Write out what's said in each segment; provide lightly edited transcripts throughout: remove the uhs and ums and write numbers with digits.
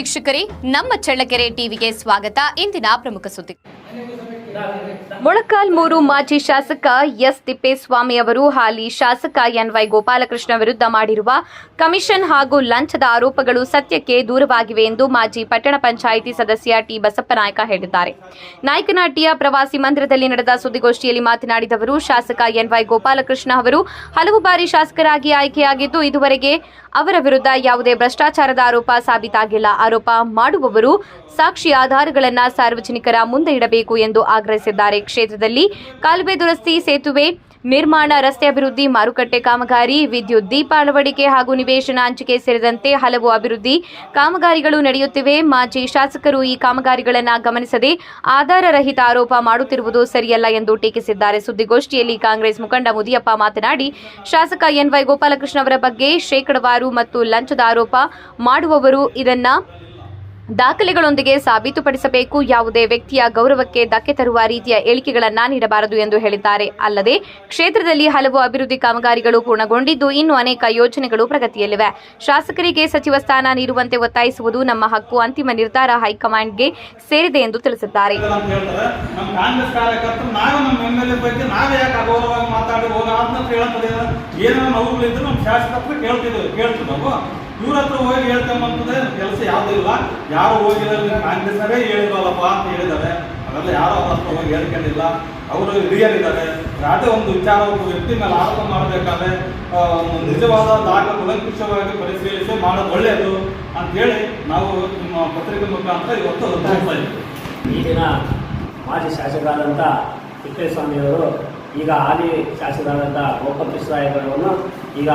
ವೀಕ್ಷಕರೇ, ನಮ್ಮ ಚಳ್ಳಕೆರೆ ಟಿವಿಗೆ ಸ್ವಾಗತ. ಇಂದಿನ ಪ್ರಮುಖ ಸುದ್ದಿ. ಮೊಳಕಾಲ್ಮೂರು ಮಾಜಿ ಶಾಸಕ ಎಸ್ ತಿಪ್ಪೇಸ್ವಾಮಿ ಅವರು ಹಾಲಿ ಶಾಸಕ ಎನ್ವೈ ಗೋಪಾಲಕೃಷ್ಣ ವಿರುದ್ಧ ಮಾಡಿರುವ ಕಮಿಷನ್ ಹಾಗೂ ಲಂಚದ ಆರೋಪಗಳು ಸತ್ಯಕ್ಕೆ ದೂರವಾಗಿವೆ ಎಂದು ಮಾಜಿ ಪಟ್ಟಣ ಪಂಚಾಯಿತಿ ಸದಸ್ಯ ಟಿ ಬಸಪ್ಪನಾಯಕ ಹೇಳಿದ್ದಾರೆ. ನಾಯಕನಹಟ್ಟಿಯ ಪ್ರವಾಸಿ ಮಂದಿರದಲ್ಲಿ ನಡೆದ ಸುದ್ದಿಗೋಷ್ಠಿಯಲ್ಲಿ ಮಾತನಾಡಿದ ಅವರು, ಶಾಸಕ ಎನ್ವೈ ಗೋಪಾಲಕೃಷ್ಣ ಅವರು ಹಲವು ಬಾರಿ ಶಾಸಕರಾಗಿ ಆಯ್ಕೆಯಾಗಿದ್ದು, ಇದುವರೆಗೆ ಅವರ ವಿರುದ್ಧ ಯಾವುದೇ ಭ್ರಷ್ಟಾಚಾರದ ಆರೋಪ ಸಾಬೀತಾಗಿಲ್ಲ. ಆರೋಪ ಮಾಡುವವರು ಸಾಕ್ಷಿ ಆಧಾರಗಳನ್ನು ಸಾರ್ವಜನಿಕರ ಮುಂದೆ ಇಡಬೇಕು ಎಂದು ಆಗ್ರಹಿಸಿದ್ದಾರೆ. ಕ್ಷೇತ್ರದಲ್ಲಿ ಕಾಲುವೆ ದುರಸ್ತಿ, ಸೇತುವೆ ನಿರ್ಮಾಣ, ರಸ್ತೆ ಅಭಿವೃದ್ಧಿ, ಮಾರುಕಟ್ಟೆ ಕಾಮಗಾರಿ, ವಿದ್ಯುತ್ ದೀಪ ಅಳವಡಿಕೆ ಹಾಗೂ ನಿವೇಶನ ಹಂಚಿಕೆ ಸೇರಿದಂತೆ ಹಲವು ಅಭಿವೃದ್ಧಿ ಕಾಮಗಾರಿಗಳು ನಡೆಯುತ್ತಿವೆ. ಮಾಜಿ ಶಾಸಕರು ಈ ಕಾಮಗಾರಿಗಳನ್ನು ಗಮನಿಸದೆ ಆಧಾರ ರಹಿತ ಆರೋಪ ಮಾಡುತ್ತಿರುವುದು ಸರಿಯಲ್ಲ ಎಂದು ಟೀಕಿಸಿದ್ದಾರೆ. ಸುದ್ದಿಗೋಷ್ಠಿಯಲ್ಲಿ ಕಾಂಗ್ರೆಸ್ ಮುಖಂಡ ಮುದಿಯಪ್ಪ ಮಾತನಾಡಿ, ಶಾಸಕ ಎನ್ವೈ ಗೋಪಾಲಕೃಷ್ಣ ಅವರ ಬಗ್ಗೆ ಶೇಕಡಾವಾರು ಮತ್ತು ಲಂಚದ ಆರೋಪ ಮಾಡುವವರು ಇದನ್ನ ದಾಖಲೆಗಳೊಂದಿಗೆ ಸಾಬೀತುಪಡಿಸಬೇಕು. ಯಾವುದೇ ವ್ಯಕ್ತಿಯ ಗೌರವಕ್ಕೆ ಧಕ್ಕೆ ತರುವ ರೀತಿಯ ಹೇಳಿಕೆಗಳನ್ನು ನೀಡಬಾರದು ಎಂದು ಹೇಳಿದ್ದಾರೆ. ಅಲ್ಲದೆ ಕ್ಷೇತ್ರದಲ್ಲಿ ಹಲವು ಅಭಿವೃದ್ಧಿ ಕಾಮಗಾರಿಗಳು ಪೂರ್ಣಗೊಂಡಿದ್ದು, ಇನ್ನೂ ಅನೇಕ ಯೋಜನೆಗಳು ಪ್ರಗತಿಯಲ್ಲಿವೆ. ಶಾಸಕರಿಗೆ ಸಚಿವ ಸ್ಥಾನ ನೀಡುವಂತೆ ಒತ್ತಾಯಿಸುವುದು ನಮ್ಮ ಹಕ್ಕು. ಅಂತಿಮ ನಿರ್ಧಾರ ಹೈಕಮಾಂಡ್ಗೆ ಸೇರಿದೆ ಎಂದು ತಿಳಿಸಿದ್ದಾರೆ. ಇವ್ರ ಹತ್ರ ಹೋಗಿ ಹೇಳ್ಕೊಂಬಂತದೆ ಕೆಲಸ ಯಾವುದೂ ಇಲ್ಲ. ಯಾರು ಹೋಗಿದ್ರೆ ಕಾಂಗ್ರೆಸ್ಸರೇ ಹೇಳಿದ್ವಲ್ಲಪ್ಪ ಅಂತ ಹೇಳಿದ್ದಾರೆ. ಅದೆಲ್ಲ ಯಾರು ಅವ್ರ ಹತ್ರ ಹೋಗಿ ಹೇಳ್ಕೊಂಡಿಲ್ಲ. ಅವರು ಹಿರಿಯರಿದ್ದಾರೆ. ಯಾವುದೇ ಒಂದು ವಿಚಾರ ಒಬ್ಬ ವ್ಯಕ್ತಿ ಮೇಲೆ ಆರೋಪ ಮಾಡಬೇಕಾದ್ರೆ ನಿಜವಾದ ದಾಖಲೆ ಕುಲಂಕುಷವಾಗಿ ಪರಿಶೀಲಿಸಿ ಮಾಡೋದು ಒಳ್ಳೆಯದು ಅಂತೇಳಿ ನಾವು ನಿಮ್ಮ ಪತ್ರಿಕೆ ಮುಖಾಂತರ ಇವತ್ತು ಒತ್ತಾಯಿಸ್ತಾ ಇದ್ದೀವಿ. ಈ ದಿನ ಮಾಜಿ ಶಾಸಕರಾದಂಥ ತಿಪ್ಪೇಸ್ವಾಮಿಯವರು ಈಗ ಹಾಲಿ ಶಾಸಕರಾದಂಥ ಗೋಪಾಲಕೃಷ್ಣ ಅವರನ್ನು ಈಗ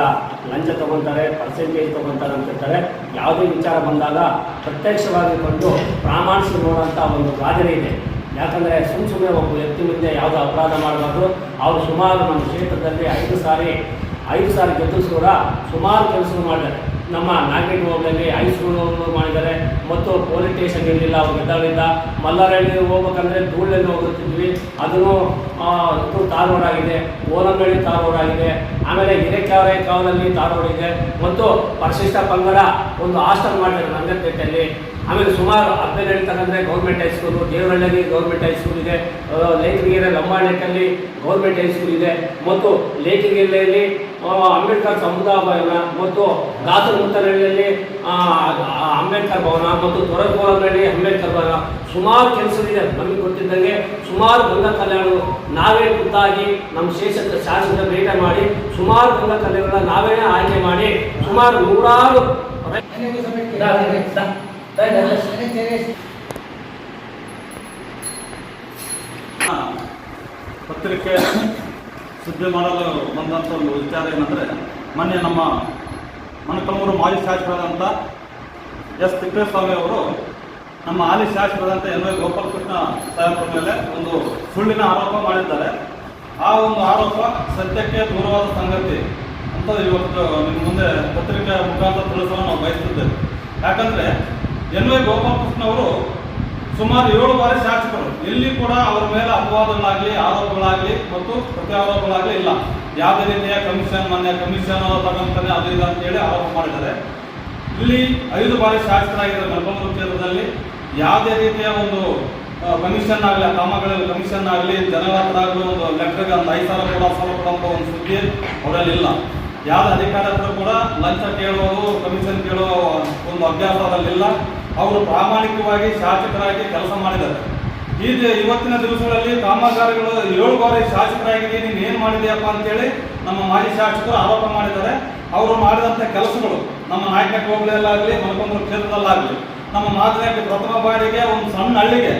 ಲಂಚ ತಗೊಳ್ತಾರೆ, ಪರ್ಸೆಂಟೇಜ್ ತಗೊಳ್ತಾರೆ ಅಂತ ಹೇಳ್ತಾರೆ. ಯಾವುದೇ ವಿಚಾರ ಬಂದಾಗ ಪ್ರತ್ಯಕ್ಷವಾಗಿ ಕೊಂಡು ಪ್ರಾಮಾಣಿಸಿ ನೋಡುವಂಥ ಒಂದು ಬಾಧ್ಯತೆ ಇದೆ. ಯಾಕಂದರೆ ಸುಮ್ಮನೆ ಒಬ್ಬ ವ್ಯಕ್ತಿ ಮುಂದೆ ಯಾವುದೋ ಅಪರಾಧ ಮಾಡಬಾರ್ದು. ಅವರು ಸುಮಾರು ನಮ್ಮ ಕ್ಷೇತ್ರದಲ್ಲಿ 5 ಸಾರಿ ಗೆದ್ದಿಸಿ ಕೂಡ ಸುಮಾರು ಕೆಲಸ ಮಾಡಿದ್ದಾರೆ. ನಮ್ಮ ನಾಗೇಟ್ ಹೋಬಳಿಯಲ್ಲಿ ಹೈಸ್ಕೂಲ್ ಮಾಡಿದ್ದಾರೆ ಮತ್ತು ಪೊಲೀಸ್ ಸ್ಟೇಷನ್ ಇರಲಿಲ್ಲ. ಅವ್ರು ಗೆದ್ದಾಳಿಂದ ಮಲ್ಲಾರಹಳ್ಳಿ ಹೋಗ್ಬೇಕಂದ್ರೆ ಧೂಳಲ್ಲಿ ಹೋಗುತ್ತಿದ್ವಿ. ಅದನ್ನು ಇದು ತಾರ್ ರೋಡ್ ಆಗಿದೆ, ಓಲಂಗಳ್ಳಿ ತಾರ್ ರೋಡ್ ಆಗಿದೆ, ಆಮೇಲೆ ಹಿರೇಕೆರೆ ಕಾವಲಲ್ಲಿ ತಾರ್ ರೋಡ್ ಇದೆ ಮತ್ತು ಪರಿಶಿಷ್ಟ ಪಂಗಡ ಒಂದು ಹಾಸ್ಟೆಲ್ ಮಾಡಿದ್ದಾರೆ ನಂಗನಪೇಟೆಯಲ್ಲಿ. ಆಮೇಲೆ ಸುಮಾರು ಹಬ್ಬೆನಹಳ್ಳಿ ತಗೊಂಡ್ರೆ ಗೌರ್ಮೆಂಟ್ ಹೈಸ್ಕೂಲು, ದೇವರಹಳ್ಳಿಯಲ್ಲಿ ಗೌರ್ಮೆಂಟ್ ಹೈಸ್ಕೂಲ್ ಇದೆ, ಲೇಖನಗೆರೆ ಲಂಬಾಣಿಯಲ್ಲಿ ಗೌರ್ಮೆಂಟ್ ಹೈಸ್ಕೂಲ್ ಇದೆ ಮತ್ತು ಲೇಖನಗೆರೆಯಲ್ಲಿ ಅಂಬೇಡ್ಕರ್ ಸಮುದಾಯ ಭವನ ಮತ್ತು ದಾಸರಮುತ್ತನಹಳ್ಳಿಯಲ್ಲಿ ಅಂಬೇಡ್ಕರ್ ಭವನ ಮತ್ತು ತೊರಗೋಲಹಳ್ಳಿ ಅಂಬೇಡ್ಕರ್ ಭವನ ಸುಮಾರು ಕೆಲಸವಿದೆ. ನಮಗೆ ಗೊತ್ತಿದ್ದಂಗೆ ಸುಮಾರು ಗಂಗಾ ಕಲ್ಯಾಣ ನಾವೇ ಖುದ್ದಾಗಿ ನಮ್ಮ ಶಾಸಕರ ಭೇಟಿ ಮಾಡಿ ಸುಮಾರು ಗಂಗಾ ಕಲ್ಯಾಣಗಳನ್ನ ನಾವೇ ಆಯ್ಕೆ ಮಾಡಿ ಸುಮಾರು ನೂರಾರು ಪತ್ರಿಕೆ ಸುದ್ದಿ ಮಾಡಲು ಬಂದಂಥ ಒಂದು ವಿಚಾರ ಏನಂದರೆ, ಮೊನ್ನೆ ನಮ್ಮ ಮೊಳಕಾಲ್ಮೂರು ಮಾಜಿ ಶಾಸಕರಾದಂಥ ಎಸ್ ತಿಪ್ಪೇಸ್ವಾಮಿ ಅವರು ನಮ್ಮ ಹಾಲಿ ಶಾಸಕರಾದಂಥ ಎನ್ವೈ ಗೋಪಾಲಕೃಷ್ಣ ಸಾಹೇಬರ ಮೇಲೆ ಒಂದು ಸುಳ್ಳಿನ ಆರೋಪ ಮಾಡಿದ್ದಾರೆ. ಆ ಒಂದು ಆರೋಪ ಸತ್ಯಕ್ಕೆ ದೂರವಾದ ಸಂಗತಿ ಅಂತ ಇವತ್ತು ನಿಮ್ಮ ಮುಂದೆ ಪತ್ರಿಕೆ ಮುಖಾಂತರ ತಿಳಿಸಲು ನಾವು ಬಯಸುತ್ತೇವೆ. ಯಾಕಂದರೆ ಎನ್ವೈ ಗೋಪಾಲಕೃಷ್ಣ ಅವರು ಸುಮಾರು 7 ಬಾರಿ ಶಾಸಕರು. ಇಲ್ಲಿ ಕೂಡ ಅವರ ಮೇಲೆ ಅಪವಾದಗಳಾಗಲಿ, ಆರೋಪಗಳಾಗಲಿ ಮತ್ತು ಪ್ರತ್ಯಾರೋಪಗಳಾಗಲಿ ಇಲ್ಲ. ಯಾವುದೇ ರೀತಿಯ ಕಮಿಷನ್ ತಗೊಂತಾನೆ ಅದು ಇಲ್ಲ ಅಂತೇಳಿ ಆರೋಪ ಮಾಡಿದ್ದಾರೆ. ಇಲ್ಲಿ 5 ಬಾರಿ ಶಾಸಕರಾಗಿದ್ದಾರೆ ಮೊಳಕಾಲ್ಮೂರು ಕ್ಷೇತ್ರದಲ್ಲಿ. ಯಾವುದೇ ರೀತಿಯ ಒಂದು ಕಮಿಷನ್ ಆಗಲಿ, ಕಾಮಗಳಲ್ಲಿ ಕಮಿಷನ್ ಆಗಲಿ, ಜನಗಳ ಹತ್ರ ಆಗಲಿ ಒಂದು ಲೆಕ್ಕಗೆ ಒಂದು 5,000 ಕೊಡುವಂಥ ಒಂದು ಸುದ್ದಿ ಅವರಲ್ಲಿ ಇಲ್ಲ. ಯಾವುದೇ ಅಧಿಕಾರಿಗಳು ಕೂಡ ಲಂಚ ಕೇಳುವುದು, ಕಮಿಷನ್ ಕೇಳುವ ಒಂದು ಅಭ್ಯಾಸ ಅವರಲ್ಲಿಲ್ಲ. ಅವರು ಪ್ರಾಮಾಣಿಕವಾಗಿ ಶಾಸಕರಾಗಿ ಕೆಲಸ ಮಾಡಿದ್ದಾರೆ. ಇವತ್ತಿನ ದಿವಸಗಳಲ್ಲಿ ಕಾಮಗಾರಿಗಳು 7 ಬಾರಿ ಶಾಸಕರಾಗಿ ನೀನು ಏನು ಮಾಡಿದೆಯಪ್ಪ ಅಂತೇಳಿ ನಮ್ಮ ಮಾಜಿ ಶಾಸಕರು ಆರೋಪ ಮಾಡಿದ್ದಾರೆ. ಅವರು ಮಾಡಿದಂಥ ಕೆಲಸಗಳು ನಮ್ಮ ನಾಯಕನಹಟ್ಟಿ ಹೋಬಳಿಯಲ್ಲಾಗಲಿ, ಮೊಳಕಾಲ್ಮೂರು ಕ್ಷೇತ್ರದಲ್ಲಾಗಲಿ, ನಮ್ಮ ಮಾದನಹಟ್ಟಿ ಪ್ರಥಮ ಬಾರಿಗೆ ಒಂದು ಸಣ್ಣ ಹಳ್ಳಿಗೆ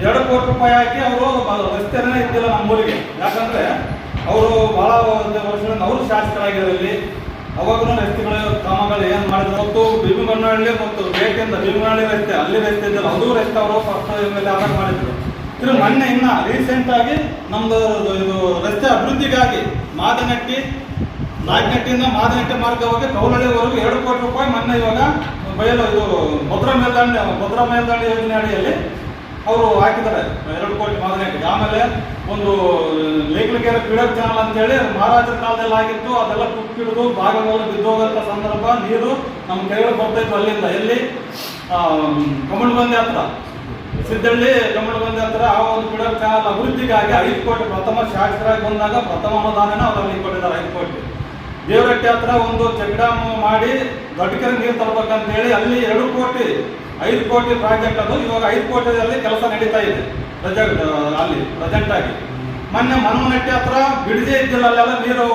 2 ಕೋಟಿ ರೂಪಾಯಿ ಹಾಕಿ ಅವರು ರಸ್ತೆನೇ ಇದ್ದಿಲ್ಲ ನಮ್ಮೂರಿಗೆ. ಯಾಕಂದರೆ ಅವರು ಭಾಳ ವರ್ಷಗಳಿಂದ ಅವರು ಶಾಸಕರಾಗಿರೋಲ್ಲಿ ಅವಾಗೂ ರಸ್ತೆಗಳ ಕಾಮಗಳು ಏನು ಮಾಡಿದ್ರು. ಮತ್ತು ಭೀಮಗಣ್ಣಹಳ್ಳಿ ಮತ್ತು ಬೇಕೆಂದ ಭೀಮಗಣ್ಣಹಳ್ಳಿ ರಸ್ತೆ, ಅಲ್ಲಿ ರಸ್ತೆ ಇದ್ದಿಲ್ಲ, ಅದು ರಸ್ತೆ ಅವರು ಫಸ್ಟ್ ಮೇಲೆ ಆಧಾರ ಮಾಡಿದ್ರು. ಇದು ಮೊನ್ನೆ ಇನ್ನು ರೀಸೆಂಟಾಗಿ ನಮ್ಮದು ಇದು ರಸ್ತೆ ಅಭಿವೃದ್ಧಿಗಾಗಿ ನಾಯಕನಹಟ್ಟಿಯಿಂದ ಮಾದನಹಟ್ಟಿ ಮಾರ್ಗವಾಗಿ ಕೌಲಹಳ್ಳಿವರೆಗೂ 2 ಕೋಟಿ ರೂಪಾಯಿ ಮೊನ್ನೆ ಇವಾಗ ಬಯಲು ಇದು ಭದ್ರಾ ಮೇಲ್ದಂಡೆ ಯೋಜನೆ ಅಡಿಯಲ್ಲಿ ಅವರು ಹಾಕಿದ್ದಾರೆ 2 ಕೋಟಿ ಮಾದನಹಟ್ಟಿ. ಆಮೇಲೆ ಒಂದು ಲೇಖನಗೆರೆ ಕ್ರೀಡಾ ಚಾನಲ್ ಅಂತೇಳಿ ಮಹಾರಾಜರ ಕಾಲದಲ್ಲಿ ಆಗಿತ್ತು. ಅದೆಲ್ಲ ಕುಕ್ಕಿಡಿದು ಭಾಗಗಳು ಬಿದ್ದೋಗಂಥ ಸಂದರ್ಭ, ನೀರು ನಮ್ಮ ಕೈಗಳು ಬರ್ತಾಯಿತ್ತು ಅಲ್ಲಿಂದ. ಎಲ್ಲಿ ಕಮಲಬಂದಿ ಹತ್ರ ಸಿದ್ದಳ್ಳಿ ಕಮಲಬಂದಿ ಹತ್ರ ಆ ಒಂದು ಮಿಡಲ್ ಚಾನಲ್ ಅಭಿವೃದ್ಧಿಗಾಗಿ 5 ಕೋಟಿ ಪ್ರಥಮ ಶಾಸಕರಾಗಿ ಬಂದಾಗ ಪ್ರಥಮ ಅನುದಾನ ಅವರಲ್ಲಿ ಕೊಟ್ಟಿದ್ದಾರೆ 5 ಕೋಟಿ. ದೇವರಟ್ಟಿ ಹತ್ರ ಒಂದು ಚೆಕ್ ಡ್ಯಾಮ್ ಮಾಡಿ ದೊಡ್ಡಕೆರೆ ನೀರು ತರಬೇಕಂತ ಹೇಳಿ ಅಲ್ಲಿ 2 ಕೋಟಿ 5 ಕೋಟಿ ಪ್ರಾಜೆಕ್ಟ್ ಅದು ಇವಾಗ 5 ಕೋಟಿಯಲ್ಲಿ ಕೆಲಸ ನಡೀತಾ ಇದೆ ಅಲ್ಲಿ ಪ್ರೆಸೆಂಟ್ ಆಗಿ. ಮೊನ್ನೆ ಮನಮನಟ್ಟಿ ಹತ್ರ ಬಿಡದೆ ಇದ್ದಿಲ್ಲ ಅಲ್ಲೆಲ್ಲ ನೀರು